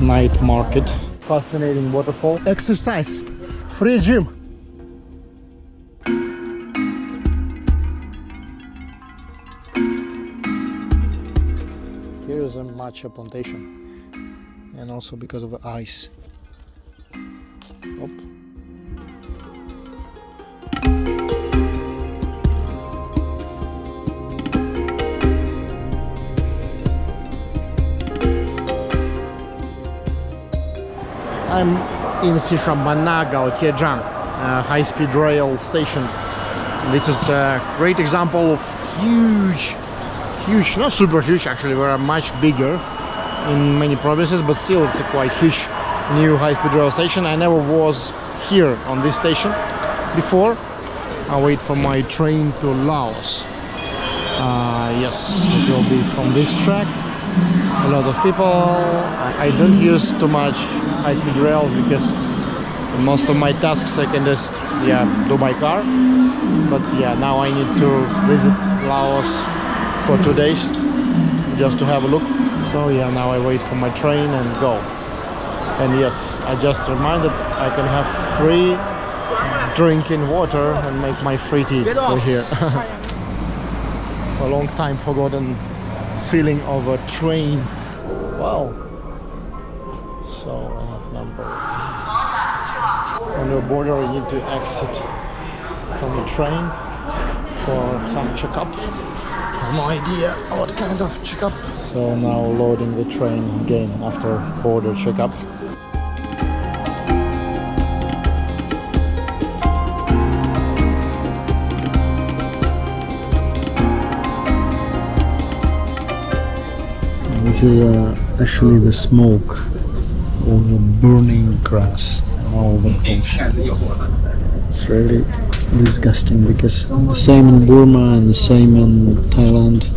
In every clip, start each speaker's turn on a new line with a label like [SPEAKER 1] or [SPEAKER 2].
[SPEAKER 1] night market. Fascinating waterfall. Exercise. Free gym. Here is a Matcha plantation. And also because of the ice. Up. I'm in Sishambanna Gaotiezhang, high-speed rail station. This is a great example of huge, not super huge actually, we are much bigger in many provinces, but still it's a quite huge new high-speed rail station. I never was here on this station before. I wait for my train to Laos. Yes, it will be from this track. A lot of people. I don't use too much high-speed rails because most of my tasks I can just do by car. But now I need to visit Laos for 2 days just to have a look. So now I wait for my train and go. And yes, I just reminded I can have free drinking water and make my free tea for here. For a long time forgotten feeling of a train. Wow. So I have number. On the border you need to exit from the train for some checkup. I have no idea what kind of checkup. So now loading the train again after border checkup. This is actually the smoke of the burning grass and all the pollution. It's really disgusting because the same in Burma and the same in Thailand.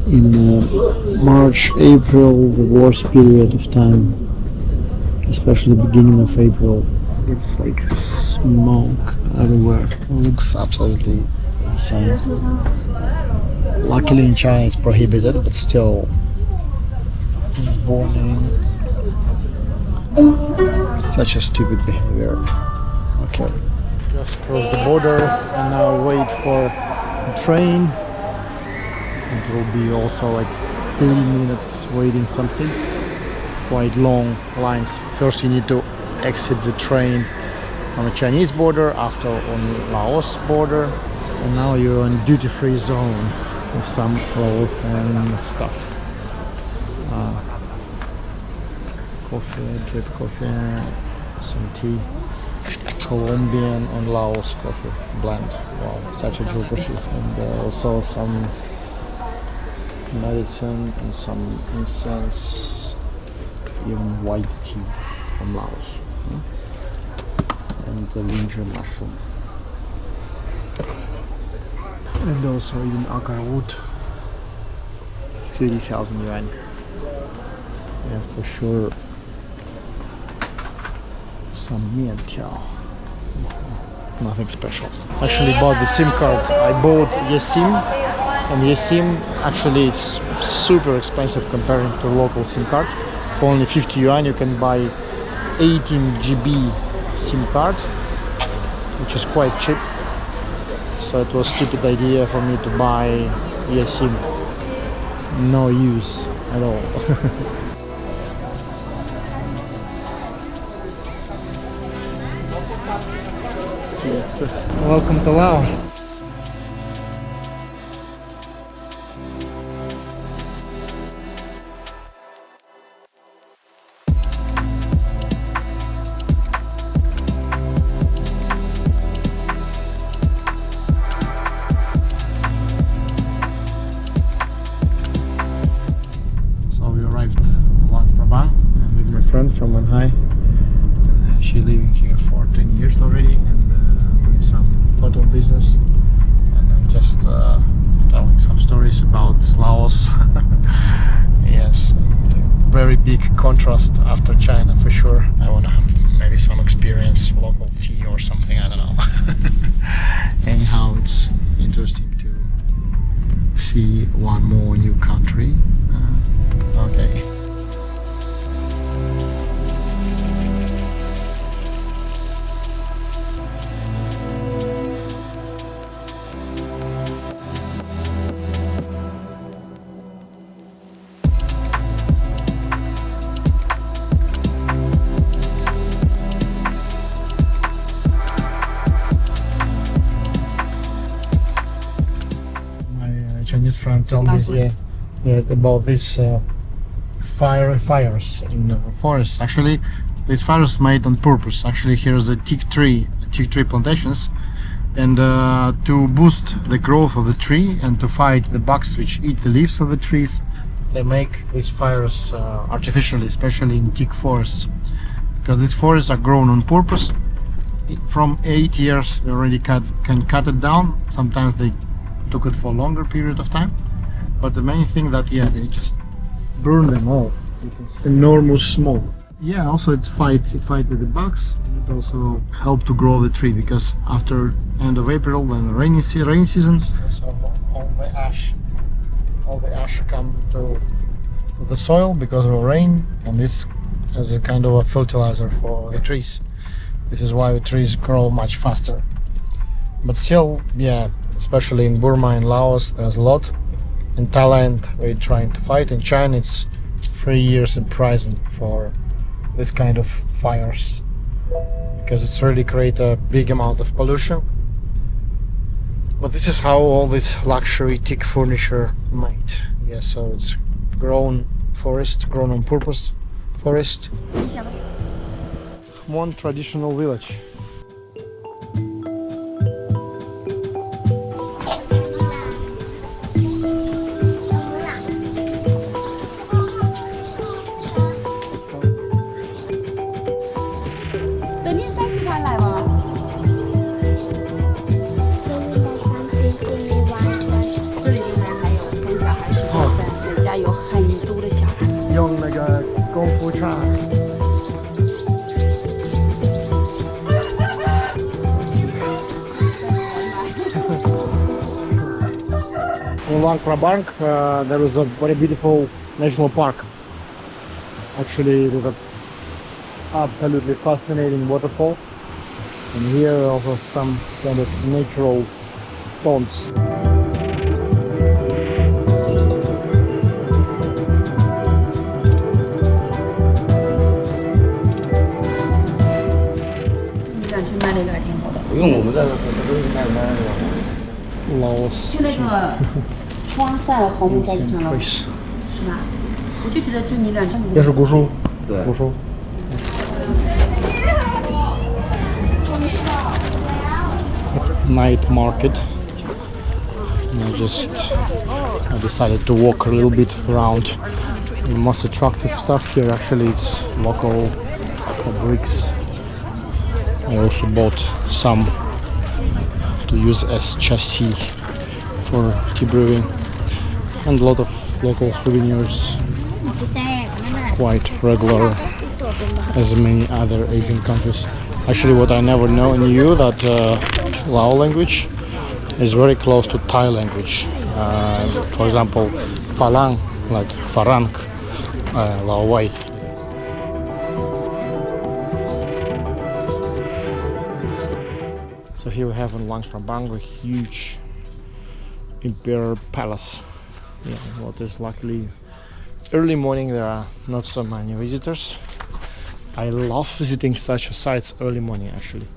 [SPEAKER 1] In March, April, the worst period of time, especially beginning of April, it's like smoke everywhere. It looks absolutely insane. Luckily in China it's prohibited, but still it's burning. Such a stupid behavior. Okay. Just crossed the border and now wait for the train. It will be also like 30 minutes waiting something. Quite long lines. First you need to exit the train on the Chinese border, after on Laos border. And now you're in duty-free zone with some clothes and stuff. Coffee, drip coffee, some tea. Colombian and Laos coffee blend. Wow, such a geography. And also some medicine and some incense, even white tea from Laos. And the ginger mushroom. And also even agar wood. 30,000 yuan. Yeah, for sure. Some miantiao. Nothing special. Actually bought the SIM card. I bought eSIM, and eSIM actually it's super expensive comparing to local SIM card. For only 50 yuan you can buy 18 GB SIM card, which is quite cheap. So it was a stupid idea for me to buy eSIM. No use at all. Welcome to Laos. So we arrived at Luang Prabang. I'm with my friend from Manhai. She's living here for 10 years already and doing some hotel business. And I'm just telling some stories about Laos. Yes, very big contrast after China for sure. I want to have maybe some experience, local tea or something, I don't know. Anyhow, it's interesting to see one more new country. Okay. friend told me about these fires in the forest. Actually, these fires made on purpose. Actually, here's a teak tree plantations, and to boost the growth of the tree and to fight the bugs which eat the leaves of the trees, they make these fires artificially, especially in teak forests, because these forests are grown on purpose. From 8 years they already can cut it down. Sometimes they took it for a longer period of time, but the main thing that they just burn them all. It's enormous smoke. Yeah, also it fights the bugs, and it also helps to grow the tree, because after end of April, then the rain seasons, so all the ash come to the soil because of the rain, and this as a kind of a fertilizer for the trees. This is why the trees grow much faster. But still, especially in Burma and Laos, there's a lot. In Thailand, we're trying to fight. In China, it's 3 years in prison for this kind of fires, because it's really create a big amount of pollution. But this is how all this luxury teak furniture made. So it's grown on purpose forest. One traditional village. In Luang Prabang, there is a very beautiful national park. Actually, with an absolutely fascinating waterfall, and here also some kind of natural ponds. Laos
[SPEAKER 2] 就那个光晒毫无价值了，
[SPEAKER 1] place.
[SPEAKER 2] 是吧？我就觉得就你俩这
[SPEAKER 1] 也是古书，
[SPEAKER 3] 对，
[SPEAKER 1] 古书。Night market. I decided to walk a little bit around. The most attractive stuff here actually it's local bricks. I also bought some to use as chassis for tea brewing, and a lot of local souvenirs, quite regular as many other Asian countries. Actually, what I never knew that Lao language is very close to Thai language. For example, Falang, like Farang, Lao Wai. So here we have in Luang Prabang a huge imperial palace. What is luckily early morning, there are not so many visitors. I love visiting such sites early morning actually,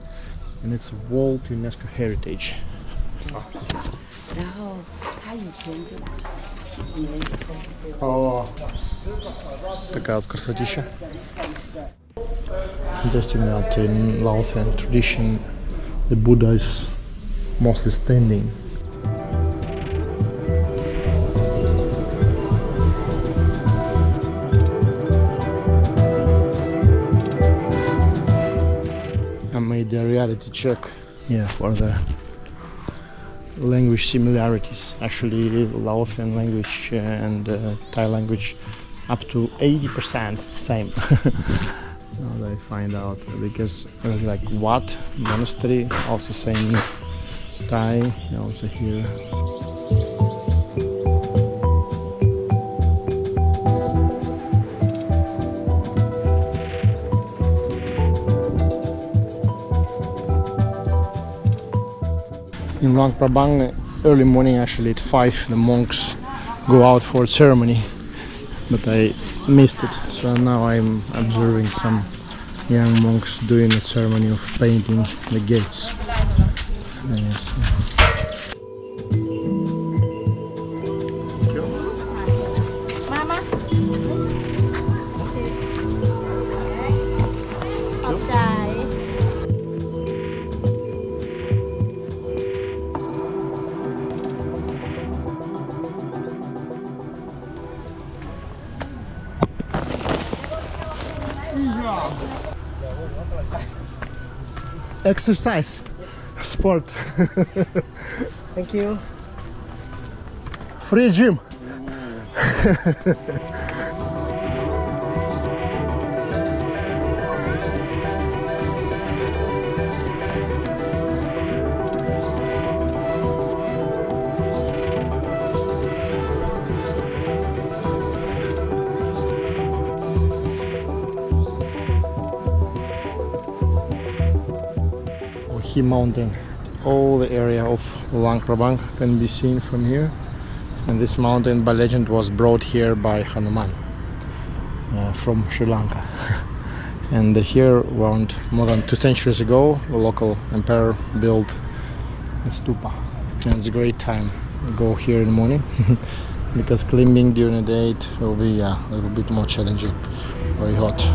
[SPEAKER 1] and it's World UNESCO Heritage. Такая вот красотища. Interesting that in Laotian tradition the Buddha is mostly standing. I made a reality check for the language similarities. Actually, Laotian language and Thai language up to 80% same. Now I find out, because like Wat monastery also same Thai, also here. In Luang Prabang, early morning actually at 5 the monks go out for a ceremony, but I missed it, so now I'm observing some young monks doing a ceremony of painting the gates. exercise, sport.
[SPEAKER 3] Thank you.
[SPEAKER 1] Free gym. Mountain. All the area of Luang Prabang can be seen from here, and this mountain by legend was brought here by Hanuman from Sri Lanka. And here around more than 2 centuries ago the local emperor built a stupa, and it's a great time to go here in the morning because climbing during the day it will be a little bit more challenging, very hot.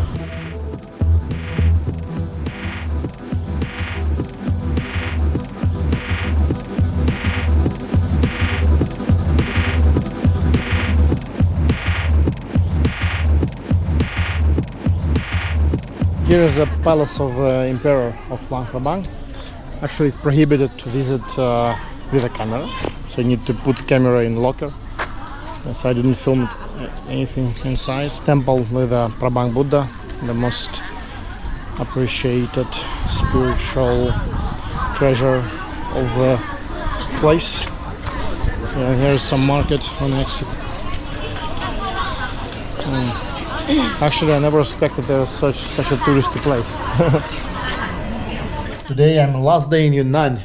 [SPEAKER 1] Here is the palace of Emperor of Luang Prabang. Actually, it's prohibited to visit with a camera, so you need to put the camera in locker. So I didn't film anything inside. Temple with a Prabang Buddha, the most appreciated spiritual treasure of the place. And here's some market on the exit. Actually, I never expected there was such a touristy place. Today I'm last day in Yunnan.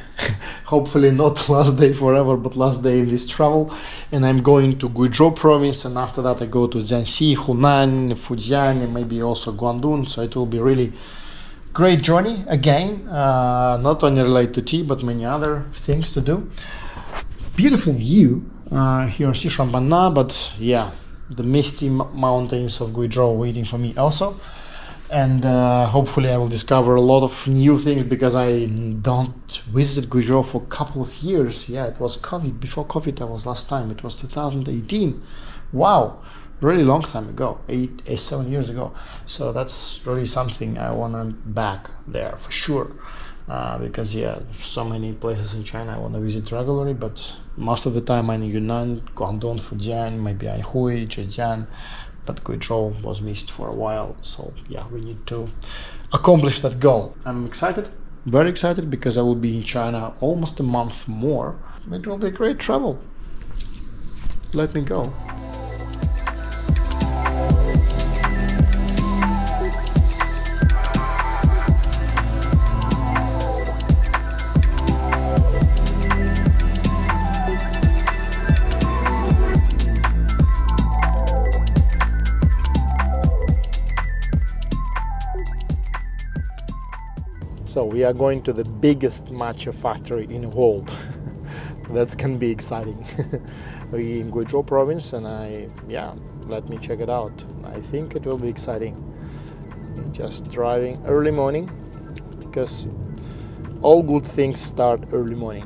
[SPEAKER 1] Hopefully not last day forever, but last day in this travel. And I'm going to Guizhou province, and after that I go to Jiangxi, Hunan, Fujian, and maybe also Guangdong. So it will be really great journey again. Not only related to tea, but many other things to do. Beautiful view here in Sichuan, but yeah, the misty mountains of Guizhou waiting for me also. And hopefully I will discover a lot of new things, because I don't visit Guizhou for a couple of years. Yeah, it was COVID. Before COVID I was last time. It was 2018. Wow, really long time ago, 7 years ago. So that's really something I want to back there for sure. Because yeah, so many places in China I want to visit regularly, but most of the time I'm in Yunnan, Guangdong, Fujian, maybe Anhui, Zhejiang, but Guizhou was missed for a while. So yeah, we need to accomplish that goal. I'm excited, very excited, because I will be in China almost a month more. It will be great travel. Let me go. So we are going to the biggest matcha factory in the world. That's gonna be exciting. We're in Guizhou province, and let me check it out. I think it will be exciting. Just driving early morning, because all good things start early morning.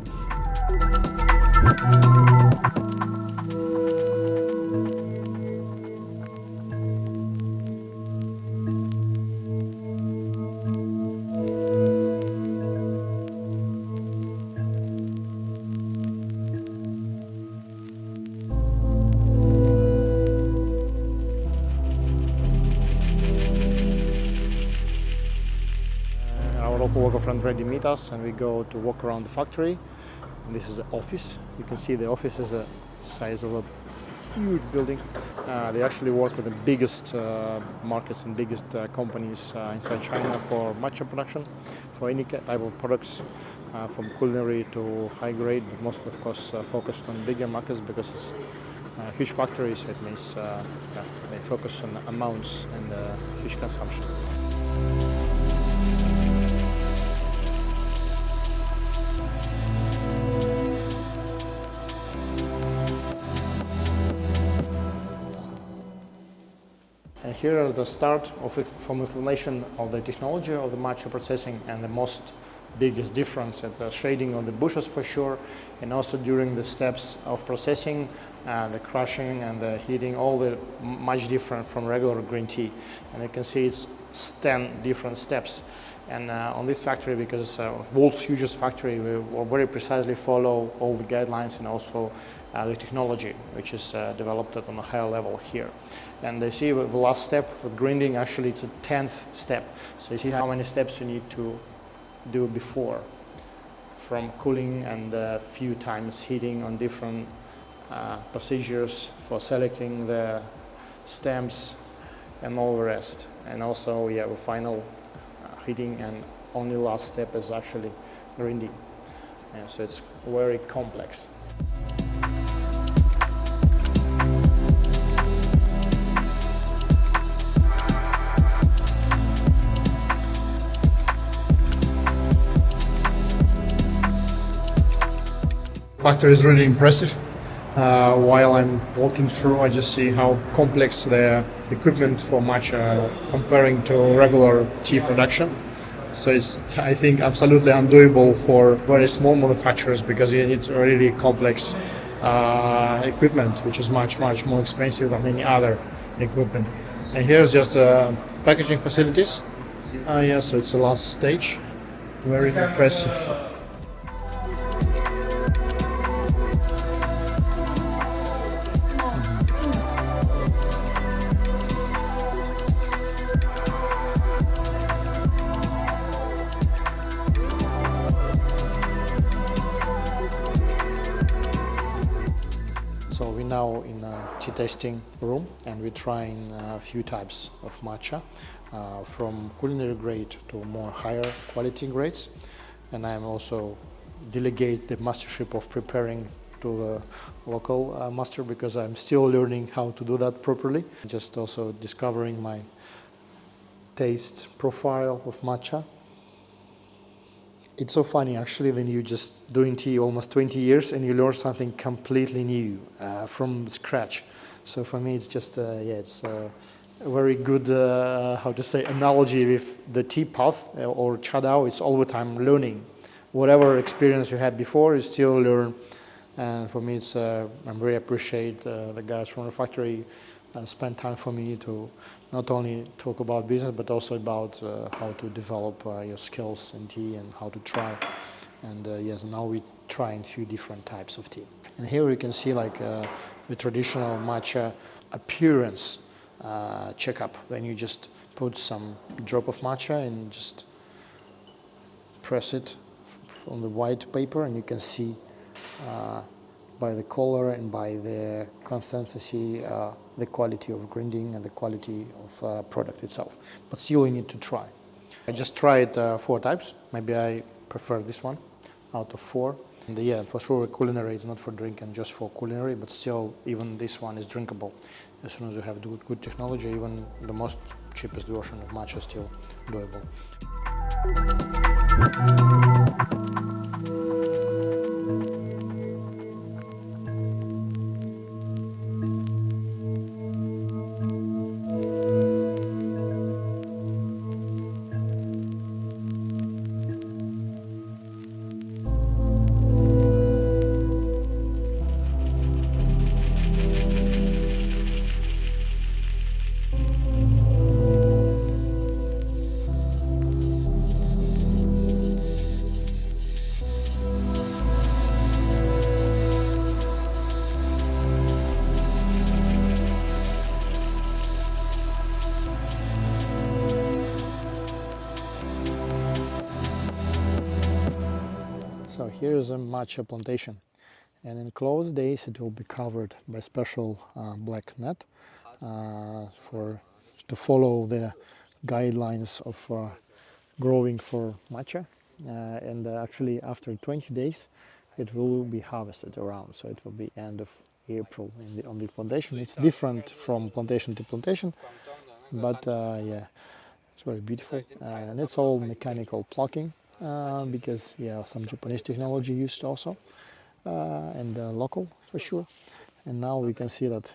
[SPEAKER 1] Local friend ready meet us, and we go to walk around the factory. And this is the office. You can see the office is the size of a huge building. They actually work with the biggest markets and biggest companies inside China for matcha production, for any type of products, from culinary to high grade, but mostly of course focused on bigger markets, because it's huge factories. So it means they focus on amounts and huge consumption. And here are the start of it, from explanation of the technology of the matcha processing, and the most biggest difference at the shading of the bushes for sure, and also during the steps of processing, the crushing and the heating, all the much different from regular green tea. And you can see it's 10 different steps. And on this factory, because world's hugest factory, we will very precisely follow all the guidelines and also the technology, which is developed on a higher level here. And you see the last step with grinding, actually it's a 10th step. So you see how many steps you need to do before, from cooling and a few times heating on different procedures for selecting the stems and all the rest. And also, yeah, the final heating, and only last step is actually grinding. Yeah, so it's very complex. Factory is really impressive. While I'm walking through, I just see how complex the equipment for matcha comparing to regular tea production. So it's, I think, absolutely undoable for very small manufacturers, because you need really complex equipment, which is much more expensive than any other equipment. And here's just packaging facilities. Yeah, so it's the last stage. Very impressive. So we're now in a tea tasting room, and we're trying a few types of matcha, from culinary grade to more higher quality grades. And I'm also delegate the mastership of preparing to the local master, because I'm still learning how to do that properly. Just also discovering my taste profile of matcha. It's so funny actually when you just doing tea almost 20 years and you learn something completely new from scratch. So for me it's just it's a very good how to say analogy with the tea path or cha dao. It's all the time learning. Whatever experience you had before, you still learn. And for me it's I very appreciate the guys from the factory spend time for me to not only talk about business, but also about how to develop your skills in tea and how to try. And yes, now we're trying a few different types of tea. And here you can see like the traditional matcha appearance checkup, when you just put some drop of matcha and just press it on the white paper, and you can see by the color and by the consistency, the quality of grinding and the quality of product itself. But still you need to try. I just tried 4 types. Maybe I prefer this one out of 4. And yeah, for sure culinary is not for drinking, just for culinary, but still even this one is drinkable. As soon as you have good technology, even the most cheapest version of matcha is still doable. So here is a matcha plantation, and in closed days it will be covered by special black net to follow the guidelines of growing for matcha. And actually after 20 days it will be harvested around, so it will be end of April on the plantation. It's different from plantation to plantation, but yeah, it's very beautiful, and it's all mechanical plucking. Because yeah, some Japanese technology used also, and local for sure. And now we can see that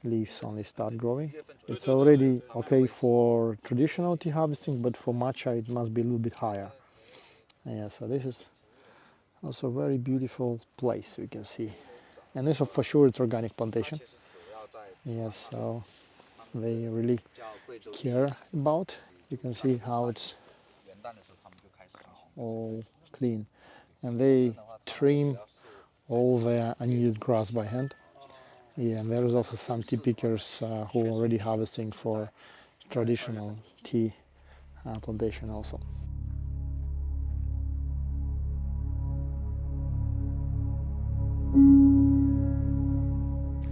[SPEAKER 1] leaves only start growing. It's already okay for traditional tea harvesting, but for matcha it must be a little bit higher. Yeah, so this is also a very beautiful place we can see. And this for sure it's organic plantation. Yes, so they really care about. You can see how it's all clean, and they trim all their unneeded grass by hand. Yeah, and there is also some tea pickers who are already harvesting for traditional tea plantation also.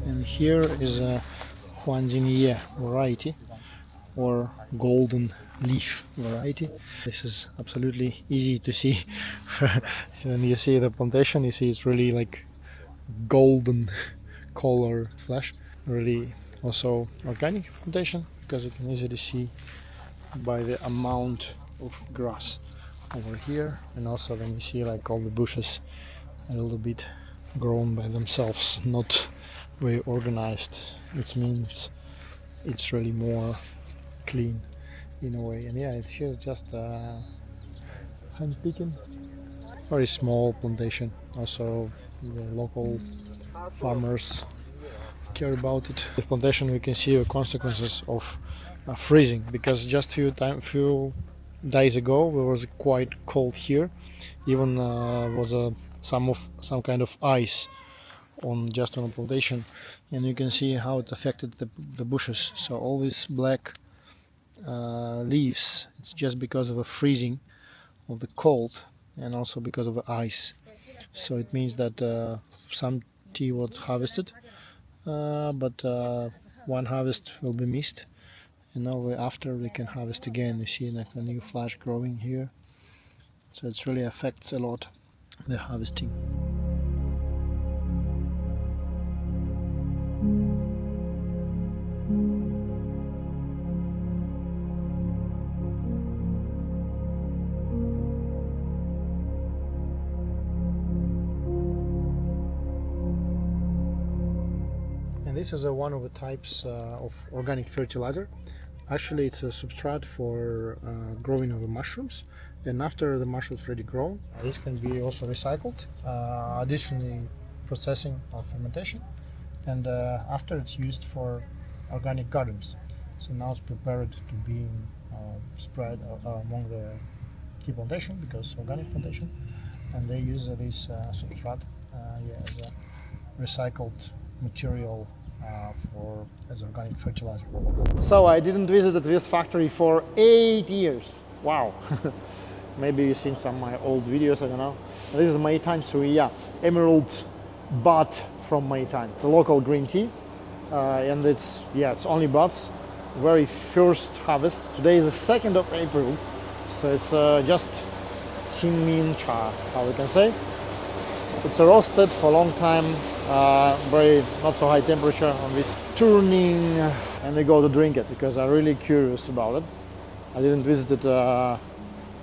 [SPEAKER 1] And here is a Huanjingye variety, or golden leaf variety. This is absolutely easy to see. When you see the plantation, you see it's really like golden color flesh. Really also organic plantation, because you can easily see by the amount of grass over here, and also when you see like all the bushes a little bit grown by themselves, not very organized. It means it's really more clean in a way. And yeah, it's here just hand picking, very small plantation. Also the local farmers care about it. With plantation we can see the consequences of freezing, because just few days ago it was quite cold here. Even was some kind of ice on a plantation, and you can see how it affected the bushes. So all these black leaves, it's just because of the freezing of the cold, and also because of the ice. So it means that some tea was harvested, but one harvest will be missed, and now after we can harvest again. You see like a new flash growing here, so it really affects a lot the harvesting. And this is one of the types of organic fertilizer. Actually, it's a substrate for growing of the mushrooms, and after the mushrooms already grown, this can be also recycled, additionally processing or fermentation, and after it's used for organic gardens. So now it's prepared to be spread among the tea plantation, because organic plantation, and they use this substrate as a recycled material as organic fertilizer. So I didn't visit this factory for 8 years. Wow. Maybe you've seen some of my old videos, I don't know. This is Meitan Suiya, emerald bud from Meitan. It's a local green tea, and it's only buds. Very first harvest. Today is the 2nd of April, so it's just Qingmin cha, how we can say. It's roasted for a long time, very not so high temperature on this turning, and we go to drink it because I'm really curious about it. I didn't visit it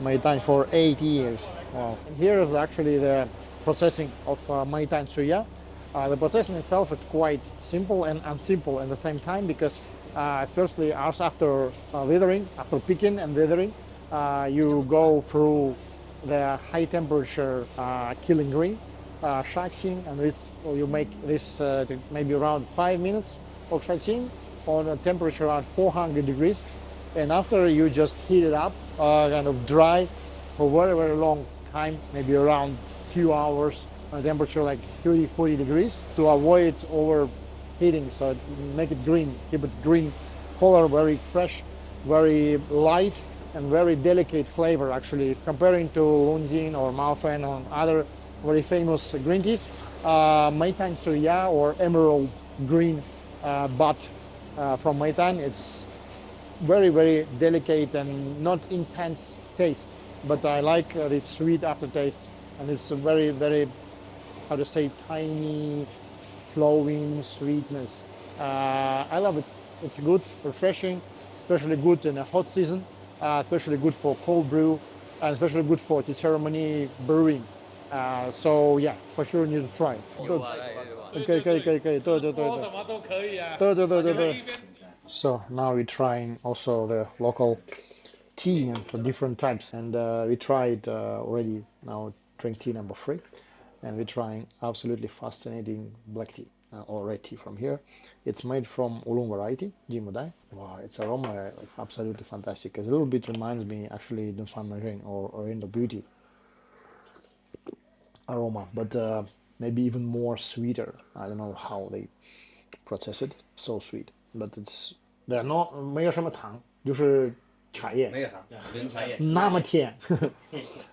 [SPEAKER 1] Meitan for 8 years. Wow. And here is actually the processing of Meitan Suya. The processing itself is quite simple and unsimple at the same time, because firstly, after withering, after picking and withering, you go through the high temperature killing green, shaxing, and you make this maybe around 5 minutes of shaxing on a temperature around 400 degrees, and after you just heat it up, kind of dry for very long time, maybe around 2 hours on a temperature like 30-40 degrees, to avoid overheating. So make it green, keep it green color, very fresh, very light, and very delicate flavor. Actually, comparing to Lunjin or Maofen or other very famous green teas, Meitan Suya or emerald green bud from Meitan, it's very delicate and not intense taste, but I like this sweet aftertaste, and it's a very, how to say, tiny flowing sweetness. I love it. It's good, refreshing, especially good in a hot season, especially good for cold brew, and especially good for tea ceremony brewing. So yeah, for sure you need to try. 可以，对。 So now we're trying also the local tea and for different types, and we tried already now drink tea number 3, and we're trying absolutely fascinating black tea or red tea from here. It's made from oolong variety, Jimudai. Wow, its aroma absolutely fantastic. It a little bit reminds me actually Dunfan Marine or Oriental Beauty aroma, but maybe even more sweeter. I don't know how they process it. So sweet, but it's they're not 没有什么糖，就是茶叶。
[SPEAKER 4] 没有啥，零茶叶。
[SPEAKER 1] 那么甜。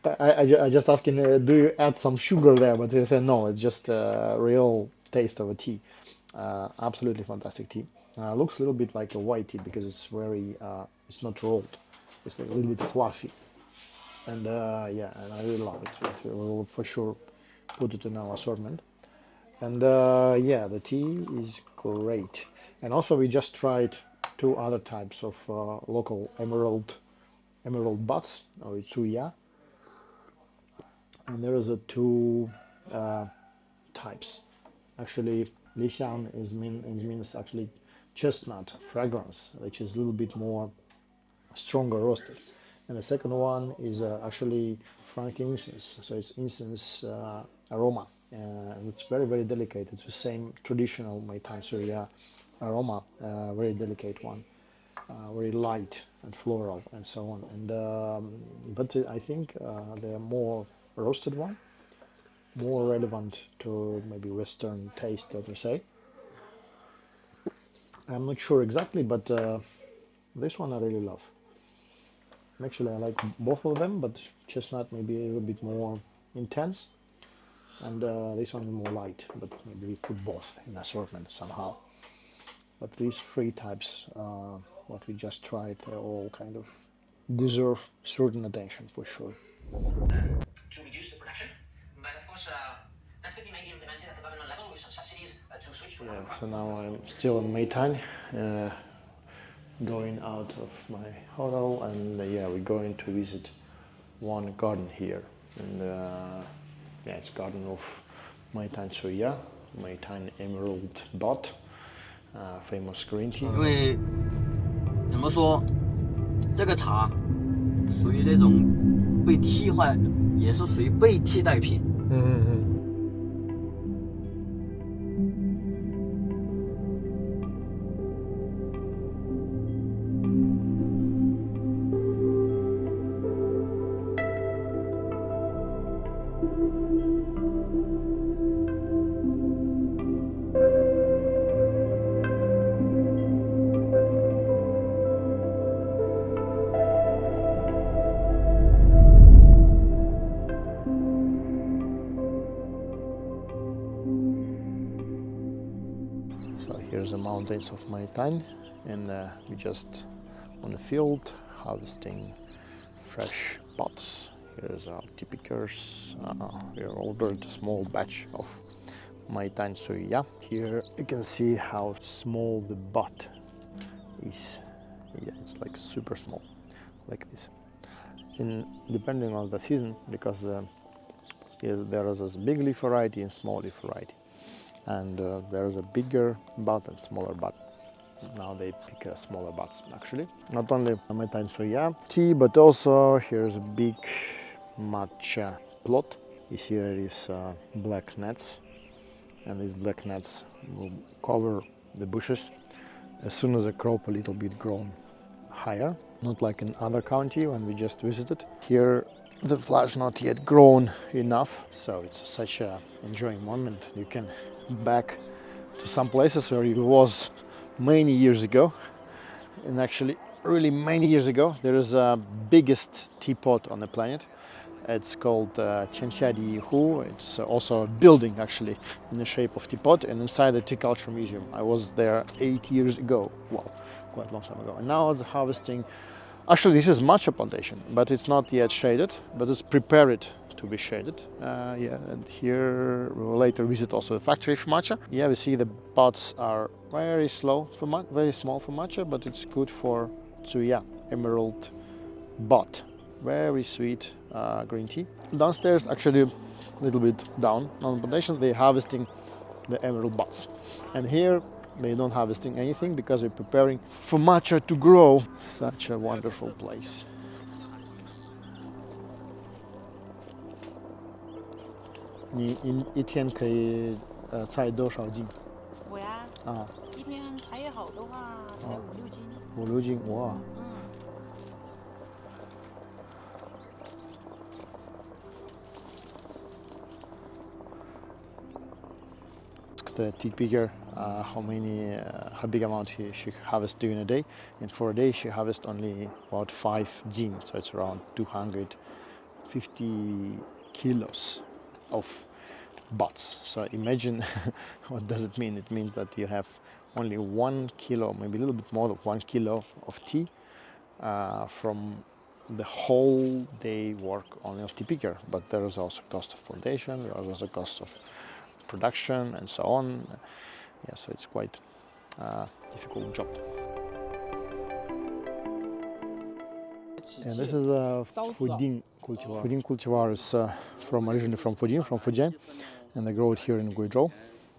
[SPEAKER 1] I just asking, do you add some sugar there? But they said no, it's just a real taste of a tea. Absolutely fantastic tea. Looks a little bit like a white tea because it's very, it's not rolled. It's like a little bit fluffy. And yeah, and I really love it. We will for sure put it in our assortment. And yeah, the tea is great. And also we just tried 2 other types of local emerald buds or tsuya, and there is a 2 types. Actually, li xiang means actually chestnut fragrance, which is a little bit more stronger roasted, and the second one is actually frankincense, so it's incense aroma, and it's very delicate. It's the same traditional Meitan Surya aroma, very delicate one. Very light and floral and so on, and but I think the more roasted one, more relevant to maybe Western taste, let me say. I'm not sure exactly, but this one I really love. Actually, I like both of them, but chestnut maybe a little bit more intense, and this one is more light, but maybe we put both in assortment somehow. But these 3 types, what we just tried, they all kind of deserve certain attention for sure.
[SPEAKER 5] To reduce the production, but of course that could be maybe implemented at the government level with some subsidies to switch to
[SPEAKER 1] Yeah, so now I'm still in Meitan, going out of my hotel, and yeah, we're going to visit one garden here, and yeah, it's garden of Meitan Soya, Meitan Emerald Bot, famous green tea.
[SPEAKER 4] 因为怎么说，这个茶属于那种被替换，也是属于被替代品。
[SPEAKER 1] So here's the mountains of Meitan, and we just on the field harvesting fresh pots. Here's our typicers. We ordered a small batch of Meitan Soya. Here you can see how small the bot is. Yeah, it's like super small, like this. Depending on the season, because there is a big leaf variety and small leaf variety. And there is a bigger bud and smaller bud. Now they pick smaller buds actually. Not only Meitan Soya tea, but also here's a big matcha plot. You see there is black nets, and these black nets will cover the bushes as soon as the crop a little bit grown higher. Not like in other county when we just visited. Here the flowers not yet grown enough, so it's such a enjoying moment. You can back to some places where you was many years ago, and actually really many years ago. There is a biggest teapot on the planet. It's called Qianxiadi Hu. It's also a building actually in the shape of teapot, and inside the tea culture museum. I was there 8 years ago. Wow, quite a long time ago. And now it's harvesting. Actually, this is Matcha plantation, but it's not yet shaded, but it's prepared to be shaded. Yeah, and here we will later visit also the factory for matcha. Yeah, we see the pots are very small for matcha, but it's good for tsuya, emerald bot. Very sweet green tea. Downstairs, actually a little bit down on the plantation, they're harvesting the emerald bots. And here they don't harvesting anything because we're preparing for matcha to grow. Such a wonderful place. 你一天可以采多少斤？
[SPEAKER 6] 我呀，一天采也好的话，才5-6斤。
[SPEAKER 1] 5-6斤，哇！ the tea picker how big amount she harvests during a day, and for a day she harvests only about 5 jin, so it's around 250 kilos of buds. So imagine what does it mean. It means that you have only 1 kilo, maybe a little bit more than 1 kilo of tea from the whole day work only of tea picker. But there is also cost of plantation, there is also cost of production and so on. Yeah, so it's quite difficult job. And this is a Fudin cultivar. Fudin cultivar is originally from Fujian, and they grow it here in Guizhou.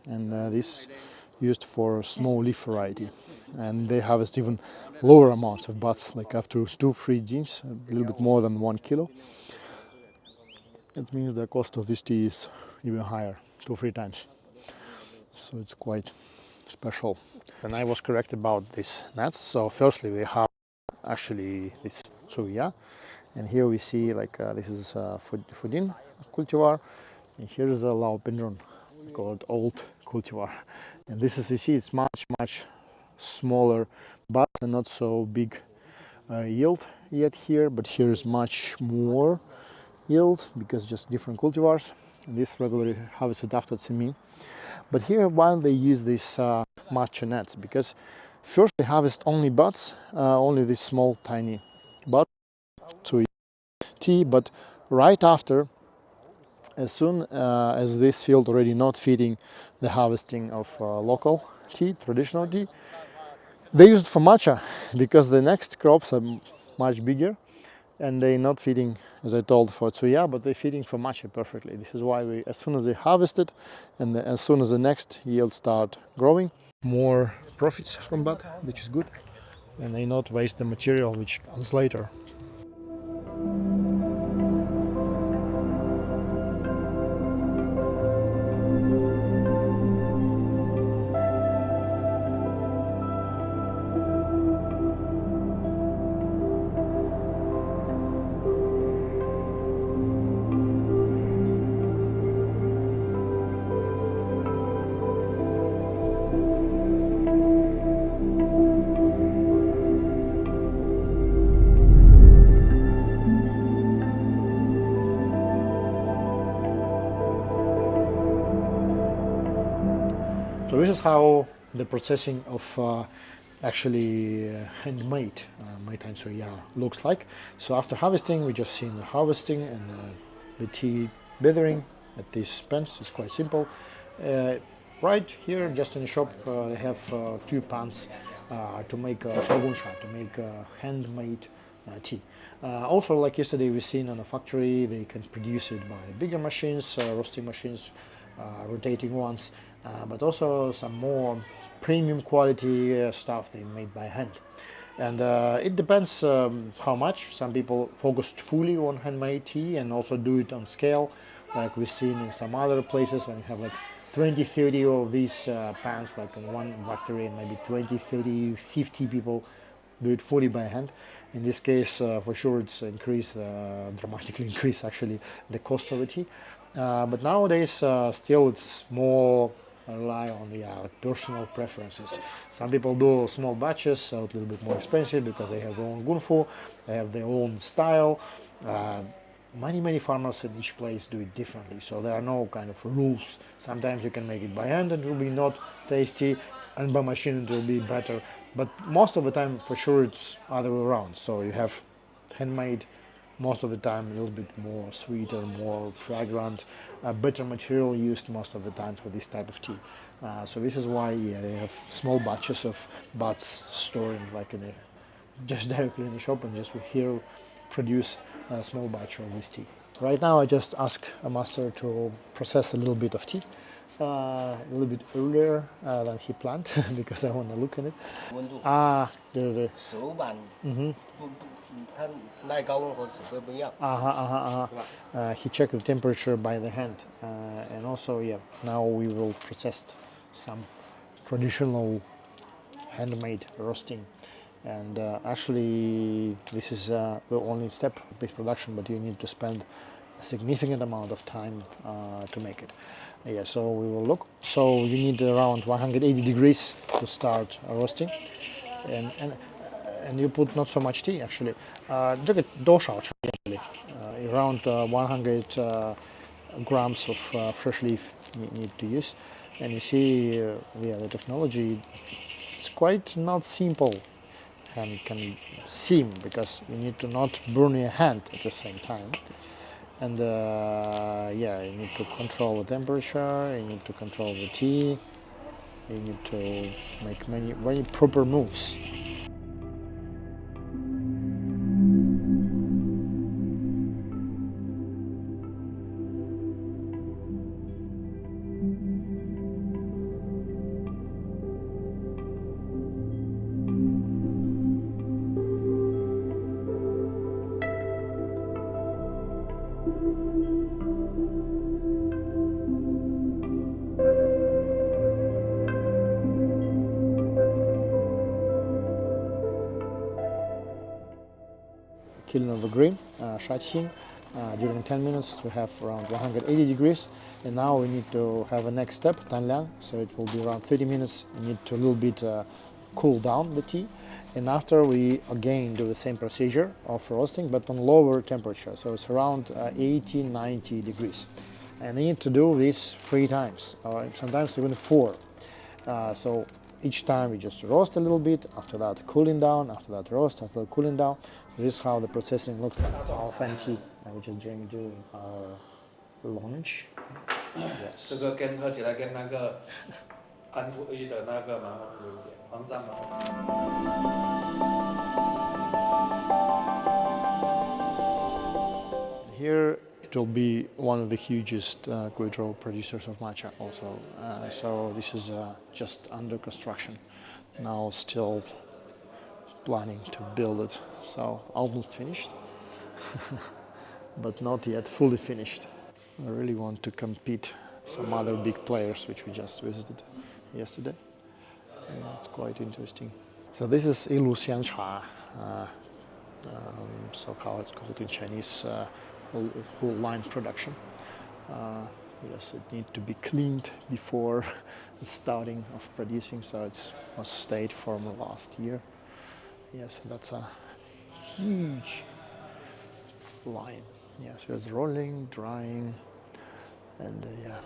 [SPEAKER 1] And this used for small leaf variety, and they harvest even lower amounts of buds, like up to 2-3 jins, a little bit more than 1 kilo. It means the cost of this tea is even higher, 2-3 times. So it's quite special. And I was correct about these nuts. So firstly we have actually this tsuya, and here we see this is Fudin cultivar, and here is a Lao Buddhist called old cultivar. And this is, you see, it's much smaller buds and not so big yield yet here, but here is much more yield because just different cultivars, and this regularly harvested after Tsimi. But here why they use these matcha nets, because first they harvest only buds, only these small tiny buds to tea, but right after, as soon as this field already not feeding the harvesting of local tea, traditional tea, they use it for matcha, because the next crops are much bigger and they're not feeding, as I told, for tsuya, but they're feeding for matcha perfectly. This is why as soon as they harvest it and as soon as the next yield start growing, more profits from that, which is good, and they not waste the material which comes later. So this is how the processing of actually handmade Meitan soya looks like. So after harvesting, we just seen the harvesting and the tea gathering at these pans. It's quite simple. Right here, just in the shop, they have 2 pans to make shogun cha, to make handmade tea. Also, like yesterday we seen on a factory, they can produce it by bigger machines, roasting machines, rotating ones, but also some more premium quality stuff they made by hand. And it depends how much. Some people focused fully on handmade tea and also do it on scale, like we've seen in some other places when you have like 20-30 of these pans, like in one factory, and maybe 20-30-50 people do it fully by hand. In this case, for sure, it's dramatically increase actually the cost of the tea. But nowadays, still it's more rely on personal preferences. Some people do small batches, so it's a little bit more expensive because they have their own gunfu, they have their own style. Many farmers in each place do it differently, so there are no kind of rules. Sometimes you can make it by hand and it will be not tasty, and by machine it will be better. But most of the time, for sure, it's other way around. So you have handmade most of the time a little bit more sweeter, more fragrant, better material used most of the time for this type of tea. So this is why they have small batches of buds stored like just directly in the shop, and just here produce a small batch of this tea. Right now I just asked a master to process a little bit of tea, a little bit earlier than he planned because I want to look at it. 对对对。
[SPEAKER 3] 手板，它耐高温和手背不一样。
[SPEAKER 1] He checked the temperature by the hand, and also now we will process some traditional handmade roasting. And actually this is the only step of this production, but you need to spend a significant amount of time to make it. Yeah, so we will look. So you need around 180 degrees to start roasting, and you put not so much tea actually. 这个多少茶 actually? Around 100 grams of fresh leaf you need to use, and you see, yeah, the technology. It's quite not simple, and can seem because you need to not burn your hand at the same time. And yeah, you need to control the temperature, you need to control the tea, you need to make many proper moves. Killing of the grain, shaching. During 10 minutes we have around 180 degrees, and now we need to have a next step, tanliang. So it will be around 30 minutes. We need to a little bit cool down the tea, and after we again do the same procedure of roasting, but on lower temperature. So it's around 80-90 degrees, and we need to do this 3 times, or sometimes even 4. So each time we just roast a little bit, after that cooling down, after that roast, after that cooling down. This is how the processing looks like. Our fan tea, we just drink during our lunch. Yes.
[SPEAKER 7] 这个跟喝起来跟那个安徽的那个蛮有一点，黄山蛮。
[SPEAKER 1] Here it will be one of the hugest Guizhou producers of matcha also. So this is just under construction. Now still planning to build it, so almost finished, but not yet fully finished. I really want to compete some other big players which we just visited yesterday. And it's quite interesting. So this is Ilu Xian Cha, so how it's called in Chinese, whole line production. Yes, it needs to be cleaned before the starting of producing, so it was stayed from last year. Yes, that's a huge line. Yes, there's rolling, drying, and yeah,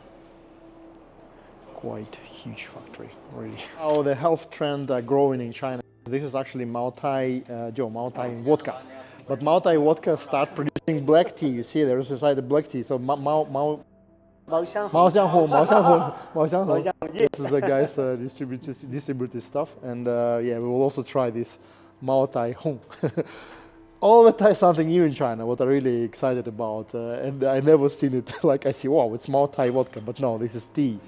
[SPEAKER 1] quite huge factory, really. How the health trend growing in China. This is actually Maotai vodka, but Maotai vodka start producing black tea. You see, there's inside the black tea. So Mao Xianghong. This is the guys distribute this stuff, and yeah, we will also try this Mao Tai Hong. All the time something new in China, what I'm really excited about, and I never seen it. Like I see, wow, it's Mao Tai vodka, but no, this is tea.